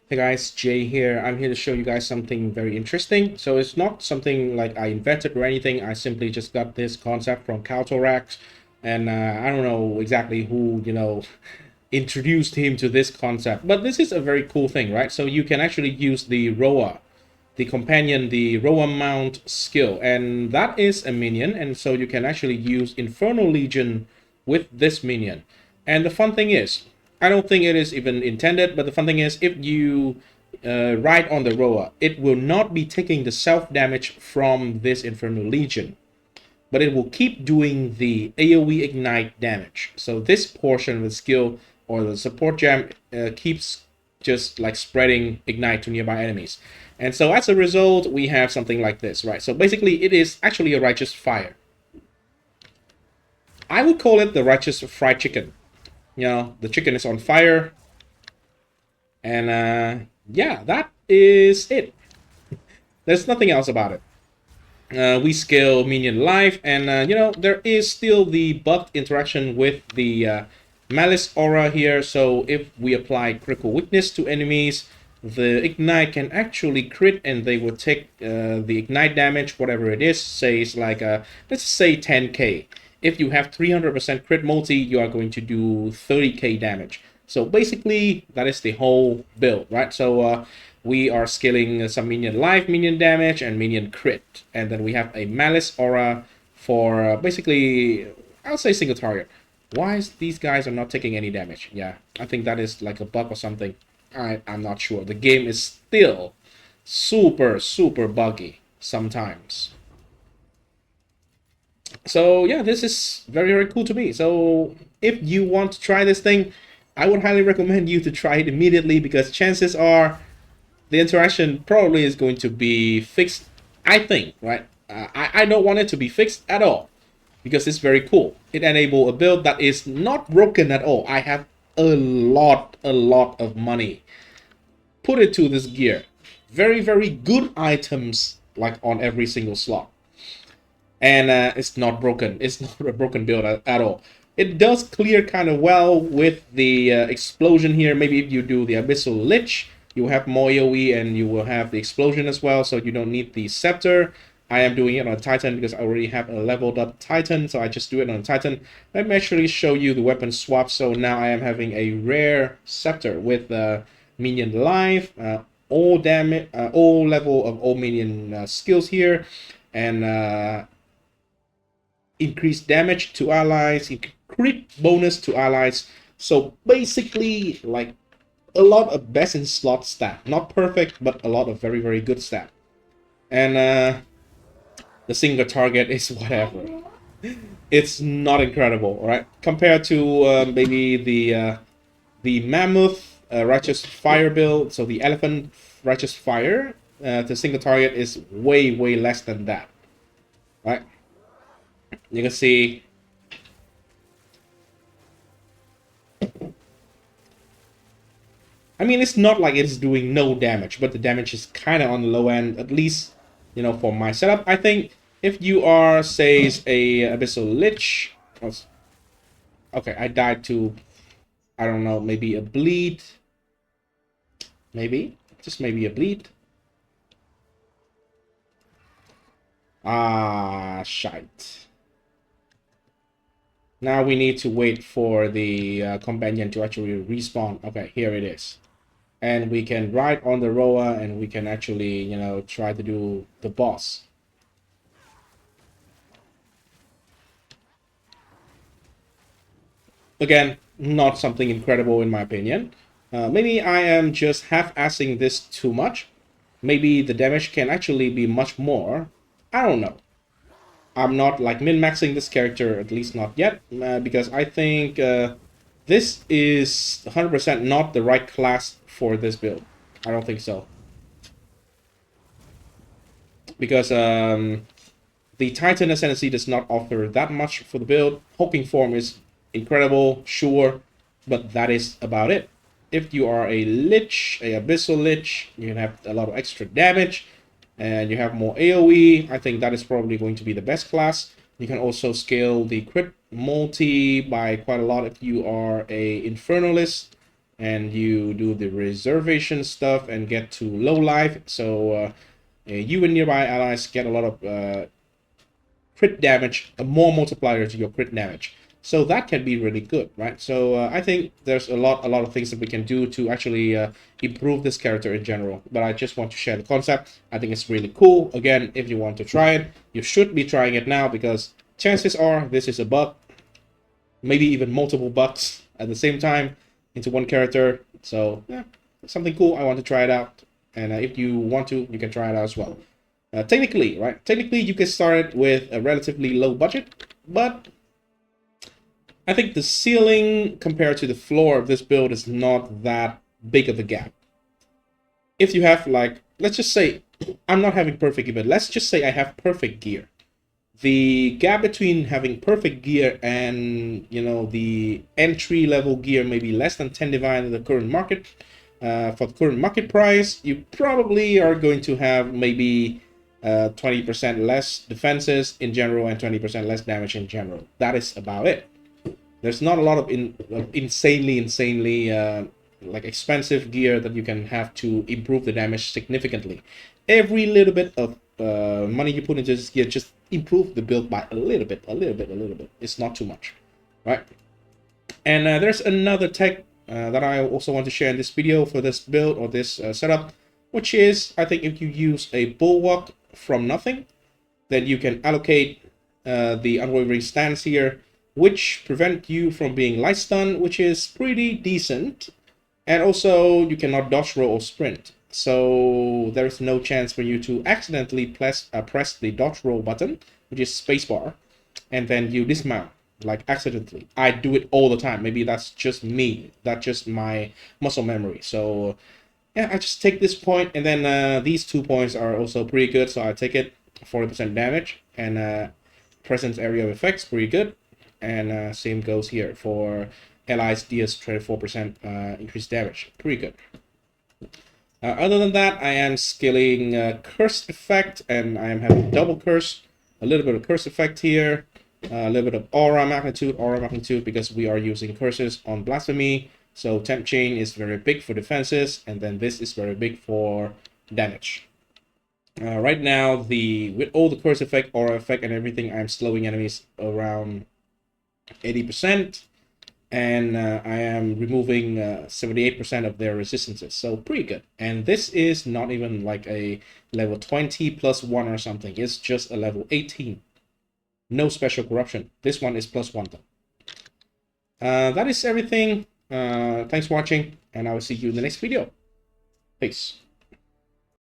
Hey guys, Jay here. I'm here to show you guys something very interesting. So it's not something like I invented or anything. I simply just got this concept from Caltorax, and I don't know exactly who, introduced him to this concept. But this is a very cool thing, right? So you can actually use the Roa, the companion, the Roa mount skill, and that is a minion, and so you can actually use Infernal Legion with this minion. And the fun thing is, I don't think it is even intended, but the fun thing is, if you ride on the Roa, it will not be taking the self damage from this Infernal Legion, but it will keep doing the AoE ignite damage. So this portion of the skill or the support gem keeps just like spreading ignite to nearby enemies. And so as a result, we have something like this, right? So basically, it is actually a righteous fire. I would call it the righteous fried chicken. The chicken is on fire, and yeah, that is it. There's nothing else about it. We scale minion life, and there is still the buffed interaction with the malice aura here. So if we apply critical weakness to enemies, the ignite can actually crit, and they will take the ignite damage, whatever it is. Say it's like let's say 10k. If you have 300% crit multi, you are going to do 30k damage. So basically, that is the whole build, right? So we are scaling some minion life, minion damage, and minion crit. And then we have a malice aura for basically, I'll say single target. Why is these guys are not taking any damage? Yeah, I think that is like a bug or something. I'm not sure. The game is still super buggy sometimes. So yeah, this is very cool to me. So if you want to try this thing, I would highly recommend you to try it immediately, because chances are the interaction probably is going to be fixed. I think, right? I don't want it to be fixed at all, because it's very cool. It enables a build that is not broken at all. I have a lot of money put it to this gear. Very good items like on every single slot, and it's not broken. It's not a broken build at all. It does clear kind of well with the explosion here. Maybe if you do the Abyssal Lich, you have more AoE and you will have the explosion as well, so you don't need the Scepter. I am doing it on Titan because I already have a leveled up Titan, so I just do it on Titan. Let me actually show you the weapon swap. So now I am having a rare Scepter with minion life, all damage, all level of all minion skills here, and increased damage to allies, crit bonus to allies. So basically, like a lot of best in slot stat. Not perfect, but a lot of very good stat. And the single target is whatever. It's not incredible, right? Compared to maybe the mammoth righteous fire build. So the elephant righteous fire, the single target is way less than that, right? You can see I mean, it's not like it's doing no damage, but the damage is kind of on the low end, at least, for my setup. I think if you are, say, a Abyssal Lich, okay, I died to, I don't know, maybe a bleed, maybe, just maybe a bleed. Ah, shite. Now we need to wait for the companion to actually respawn. Okay, here it is. And we can ride on the Roa, and we can actually, try to do the boss. Again, not something incredible in my opinion. Maybe I am just half-assing this too much. Maybe the damage can actually be much more. I don't know. I'm not like min-maxing this character, at least not yet, because I think this is 100% not the right class for this build. I don't think so. Because the Titan Ascendancy does not offer that much for the build. Hoping Form is incredible, sure, but that is about it. If you are a Lich, a Abyssal Lich, you can have a lot of extra damage, and you have more AoE. I think that is probably going to be the best class. You can also scale the crit multi by quite a lot if you are a Infernalist. and you do the reservation stuff and get to low life. So you and nearby allies get a lot of crit damage, a more multiplier to your crit damage. So that can be really good, right? So I think there's a lot of things that we can do to actually improve this character in general. But I just want to share the concept. I think it's really cool. Again, if you want to try it, you should be trying it now, because chances are this is a bug, maybe even multiple bugs at the same time into one character. So yeah, something cool. I want to try it out, and if you want to, you can try it out as well. Technically, right? Technically, you can start it with a relatively low budget, but I think the ceiling compared to the floor of this build is not that big of a gap. If you have, like, let's just say, I'm not having perfect gear, but let's just say I have perfect gear. The gap between having perfect gear and, you know, the entry level gear, maybe less than 10 divine in the current market. For the current market price, you probably are going to have maybe 20% less defenses in general and 20% less damage in general. That is about it. There's not a lot of insanely like expensive gear that you can have to improve the damage significantly. Every little bit of money you put into this gear just improve the build by a little bit. It's not too much, right? And there's another tech that I also want to share in this video for this build or this setup, which is, I think if you use a bulwark from nothing, then you can allocate the unwavering stance here, which prevent you from being light stun, which is pretty decent. And also you cannot dodge, roll, or sprint. So there's no chance for you to accidentally press the dodge roll button, which is spacebar, and then you dismount, like accidentally. I do it all the time. Maybe that's just me. That's just my muscle memory. So yeah, I just take this point, and then these 2 points are also pretty good. So I take it, 40% damage, and presence area of effects, pretty good. And same goes here for allies deals 24% increased damage, pretty good. Other than that, I am scaling curse effect, and I am having double curse, a little bit of curse effect here, a little bit of aura magnitude, because we are using curses on blasphemy. So temp chain is very big for defenses, and then this is very big for damage. Right now, with all the curse effect, aura effect, and everything, I'm slowing enemies around 80%, and I am removing 78% of their resistances, so pretty good. And this is not even like a level 20 plus 1 or something, it's just a level 18. No special corruption. This one is plus 1 though. That is everything. Thanks for watching, and I will see you in the next video. Peace.